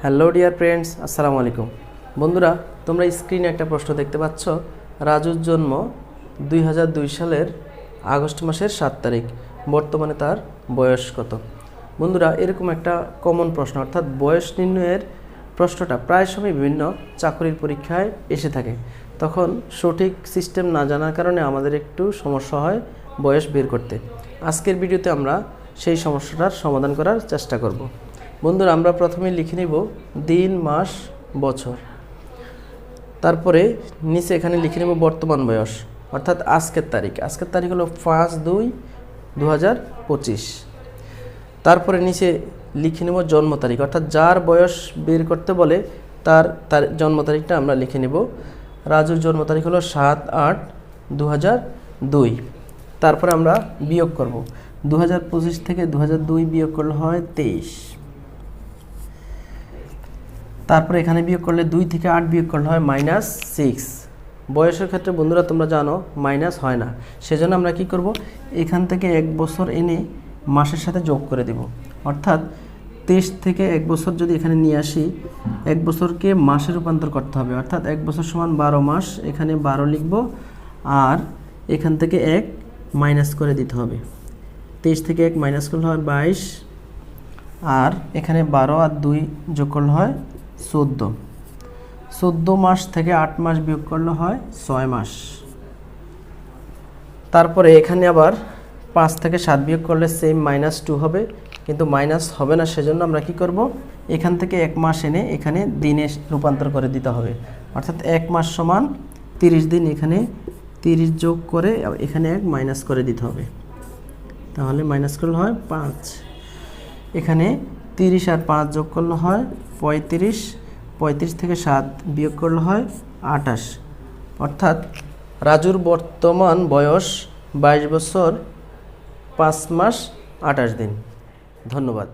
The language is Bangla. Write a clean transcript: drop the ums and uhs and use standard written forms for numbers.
হ্যালো ডিয়ার ফ্রেন্ডস, আসসালামু আলাইকুম। বন্ধুরা, তোমরা স্ক্রিনে একটা প্রশ্ন দেখতে পাচ্ছ। রাজুর জন্ম 2002 সালের আগস্ট মাসের 7 তারিখ। বর্তমানে তার বয়স কত? বন্ধুরা, এরকম একটা কমন প্রশ্ন অর্থাৎ বয়স নির্ণয়ের প্রশ্নটা প্রায় সময় বিভিন্ন চাকরির পরীক্ষায় এসে থাকে। তখন সঠিক সিস্টেম না জানার কারণে আমাদের একটু সমস্যা হয় বয়স বের করতে। আজকের ভিডিওতে আমরা সেই সমস্যাটার সমাধান করার চেষ্টা করব। বন্ধুরা, আমরা প্রথমে লিখে নিব দিন, মাস, বছর। তারপরে নিচে এখানে লিখে নেব বর্তমান বয়স অর্থাৎ আজকের তারিখ। আজকের তারিখ হলো 5/2/2025। তারপরে নিচে লিখে নেব জন্ম তারিখ অর্থাৎ যার বয়স বের করতে বলে তার জন্ম তারিখটা আমরা লিখে নেব। রাজুর জন্ম তারিখ হলো 7/8/2002। তারপরে আমরা বিয়োগ করব। 2025 থেকে 2002 বিয়োগ করলে হয় 23। তারপরে এখানে বিয়োগ করলে 2 থেকে 8 বিয়োগ করলে হয় -6। বয়সের ক্ষেত্রে বন্ধুরা তোমরা জানো মাইনাস হয় না, সেজন্য আমরা কি করব, এখান থেকে 1 বছর এনে মাসের সাথে যোগ করে দেব। অর্থাৎ 23 থেকে 1 বছর যদি এখানে নিয়ে আসি, 1 বছরকে মাসে রূপান্তর করতে হবে। অর্থাৎ 1 বছর সমান 12 মাস, এখানে 12 লিখব আর এখান থেকে 1 মাইনাস করে দিতে হবে। 23 থেকে 1 মাইনাস করলে হয় 22 আর এখানে 12 আর 2 যোগ করলে হয় 14 মাস থেকে 8 মাস বিয়োগ করলে হয় 6 মাস। তারপরে এখানে আবার 5 থেকে 7 বিয়োগ করলে সেম -2 হবে, কিন্তু মাইনাস হবে না, সেজন্য আমরা কি করব, এখান থেকে 1 মাস এনে এখানে দিনে রূপান্তর করে দিতে হবে। অর্থাৎ 1 মাস সমান 30 দিন, এখানে 30 যোগ করে এখানে 1 মাইনাস করে দিতে হবে। তাহলে মাইনাস করলে হয় 5। এখানে 30 আর 5 যোগ করলে হয় 35। 35 থেকে 7 বিয়োগ করলে হয় 28। অর্থাৎ রাজুর বর্তমান বয়স 22 বছর 5 মাস 28 দিন। ধন্যবাদ।